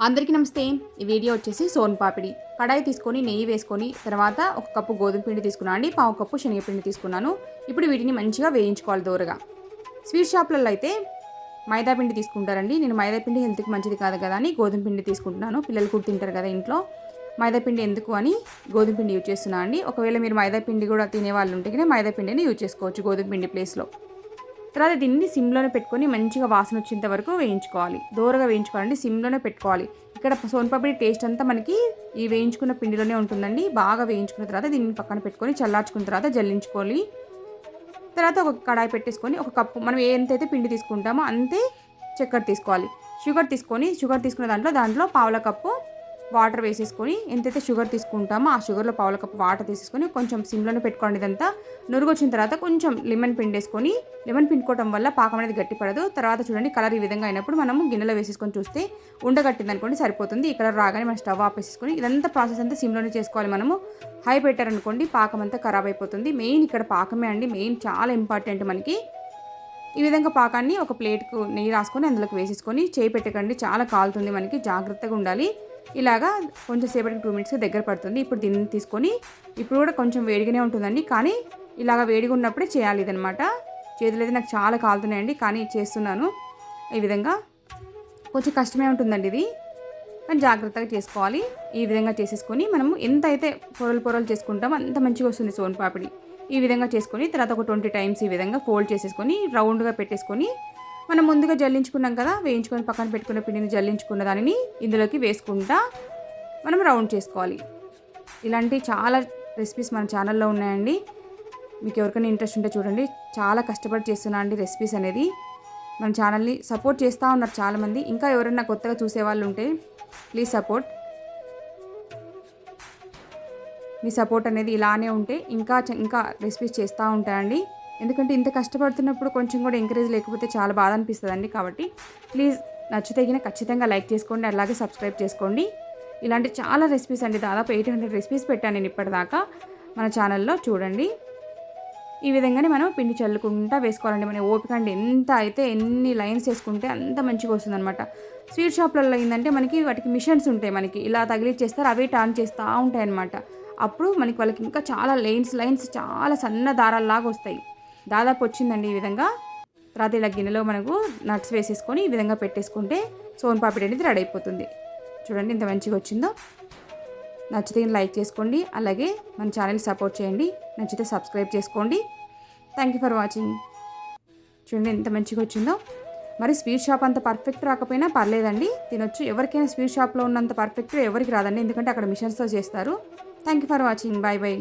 అందరికీ నమస్తే. ఈ వీడియో వచ్చేసి సోన్ పాపిడి. కడాయి తీసుకొని నెయ్యి వేసుకొని తర్వాత ఒక కప్పు గోధుమ పిండి తీసుకున్నాను అండి, పావు కప్పు శనగపిండి తీసుకున్నాను. ఇప్పుడు వీటిని మంచిగా వేయించుకోవాలి దోరగా. స్వీట్ షాప్లలో అయితే మైదా పిండి తీసుకుంటారండి. నేను మైదా పిండి హెల్త్కి మంచిది కాదు కదా అని గోధుమ పిండి తీసుకుంటున్నాను. పిల్లలు కూడా తింటారు కదా ఇంట్లో. మైదా పిండి ఎందుకు అని గోధుమ పిండి యూజ్ చేస్తున్నాను అండి. ఒకవేళ మీరు మైదా పిండి కూడా తినే వాళ్ళు ఉంటే మైదా పిండిని యూజ్ చేసుకోవచ్చు గోధుమ పిండి ప్లేస్లో. తర్వాత దీన్ని సిమ్లోనే పెట్టుకొని మంచిగా వాసన వచ్చేంత వరకు వేయించుకోవాలి. దోరగా వేయించుకోవాలండి, సిమ్లోనే పెట్టుకోవాలి. ఇక్కడ సోన్ పాపిడి టేస్ట్ అంతా మనకి ఈ వేయించుకున్న పిండిలోనే ఉంటుందండి. బాగా వేయించుకున్న తర్వాత దీన్ని పక్కన పెట్టుకొని చల్లార్చుకున్న తర్వాత జల్లించుకోవాలి. తర్వాత ఒక కడాయి పెట్టేసుకొని ఒక కప్పు మనం ఎంతైతే పిండి తీసుకుంటామో అంతే చక్కెర తీసుకోవాలి. షుగర్ తీసుకున్న దాంట్లో పావుల కప్పు వాటర్ వేసేసుకొని ఎంతైతే షుగర్ తీసుకుంటామో ఆ షుగర్లో పావుల కప్పు వాటర్ తీసేసుకొని కొంచెం సిమ్లోనే పెట్టుకోండి. ఇదంతా నురుగు వచ్చిన తర్వాత కొంచెం లెమన్ పిండేసుకొని, లెమన్ పిండుకోవడం వల్ల పాకం అనేది గట్టిపడదు. తర్వాత చూడండి కలర్ ఈ విధంగా అయినప్పుడు మనము గిన్నెలో వేసేసుకొని చూస్తే ఉండగట్టింది అనుకోండి సరిపోతుంది. ఈ కలర్ రాగానే మనం స్టవ్ ఆపేసేసుకొని ఇదంతా ప్రాసెస్ అంతా సిమ్లోనే చేసుకోవాలి. మనము హై పెట్టారనుకోండి పాకం అంతా ఖరాబ్ అయిపోతుంది. మెయిన్ ఇక్కడ పాకమే అండి, మెయిన్ చాలా ఇంపార్టెంట్ మనకి. ఈ విధంగా పాకాన్ని ఒక ప్లేట్కు నెయ్యి రాసుకొని అందులోకి వేసేసుకొని చేయి పెట్టకండి, చాలా కాలుతుంది మనకి, జాగ్రత్తగా ఉండాలి. ఇలాగా కొంచెం సేపటికి 2 మినిట్స్కి దగ్గర పడుతుంది. ఇప్పుడు దీన్ని తీసుకొని ఇప్పుడు కూడా కొంచెం వేడిగానే ఉంటుందండి, కానీ ఇలాగ వేడిగా ఉన్నప్పుడే చేయాలి ఇదనమాట. చేతులు అయితే నాకు చాలా కాలుతున్నాయండి, కానీ చేస్తున్నాను. ఈ విధంగా కొంచెం కష్టమే ఉంటుందండి ఇది, కానీ జాగ్రత్తగా చేసుకోవాలి. ఈ విధంగా చేసేసుకొని మనము ఎంత అయితే పొరలు చేసుకుంటామో అంత మంచిగా వస్తుంది సోన్ పాపిడి. ఈ విధంగా చేసుకొని తర్వాత ఒక 20 టైమ్స్ ఈ విధంగా ఫోల్డ్ చేసేసుకొని రౌండ్గా పెట్టేసుకొని మనం ముందుగా జల్లించుకున్నాం కదా, వేయించుకొని పక్కన పెట్టుకున్న పిండిని జల్లించుకున్న దానిని ఇందులోకి వేసుకుంటా మనం రౌండ్ చేసుకోవాలి. ఇలాంటి చాలా రెసిపీస్ మన ఛానల్లో ఉన్నాయండి. మీకు ఎవరికైనా ఇంట్రెస్ట్ ఉంటే చూడండి. చాలా కష్టపడి చేస్తున్నా అండి రెసిపీస్ అనేది. మన ఛానల్ని సపోర్ట్ చేస్తూ ఉన్నారు చాలామంది. ఇంకా ఎవరైనా కొత్తగా చూసేవాళ్ళు ఉంటే ప్లీజ్ సపోర్ట్. మీ సపోర్ట్ అనేది ఇలానే ఉంటే ఇంకా రెసిపీస్ చేస్తూ ఉంటాయండి. ఎందుకంటే ఇంత కష్టపడుతున్నప్పుడు కొంచెం కూడా ఎంకరేజ్ లేకపోతే చాలా బాధ అనిపిస్తుందండి. కాబట్టి ప్లీజ్ నచ్చితే ఖచ్చితంగా లైక్ చేసుకోండి, అలాగే సబ్స్క్రైబ్ చేసుకోండి. ఇలాంటి చాలా రెసిపీస్ అండి, దాదాపు 800 రెసిపీస్ పెట్టాను నేను ఇప్పటిదాకా మన ఛానల్లో. చూడండి ఈ విధంగానే మనం పిండి చల్లుకుంటా వేసుకోవాలండి. మన ఓపిక అండి, ఎంత అయితే ఎన్ని లైన్స్ వేసుకుంటే అంత మంచిగా వస్తుంది అనమాట. స్వీట్ షాప్లలో ఏంటంటే మనకి వాటికి మిషన్స్ ఉంటాయి, మనకి ఇలా తగిలిచ్చేస్తారు, అవే టర్న్ చేస్తూ ఉంటాయి అనమాట. అప్పుడు మనకి వాళ్ళకి ఇంకా చాలా లైన్స్ చాలా సన్న దారాల్లాగా వస్తాయి. దాదాపు వచ్చిందండి ఈ విధంగా. తర్వాత ఇలా గిన్నెలో మనకు నట్స్ వేసేసుకొని ఈ విధంగా పెట్టేసుకుంటే సోన్ పాపిడి అనేది రెడీ అయిపోతుంది. చూడండి ఎంత మంచిగా వచ్చిందో. నచ్చితే లైక్ చేసుకోండి, అలాగే మన ఛానల్ సపోర్ట్ చేయండి. నచ్చితే సబ్స్క్రైబ్ చేసుకోండి. Thank you for watching. చూడండి ఎంత మంచిగా వచ్చిందో. మరి స్వీట్ షాప్ అంత పర్ఫెక్ట్ రాకపోయినా పర్లేదండి, తినొచ్చు. ఎవరికైనా స్వీట్ షాప్లో ఉన్నంత పర్ఫెక్ట్ ఎవరికి రాదండి, ఎందుకంటే అక్కడ మిషన్స్తో చేస్తారు. Thank you for watching. Bye bye.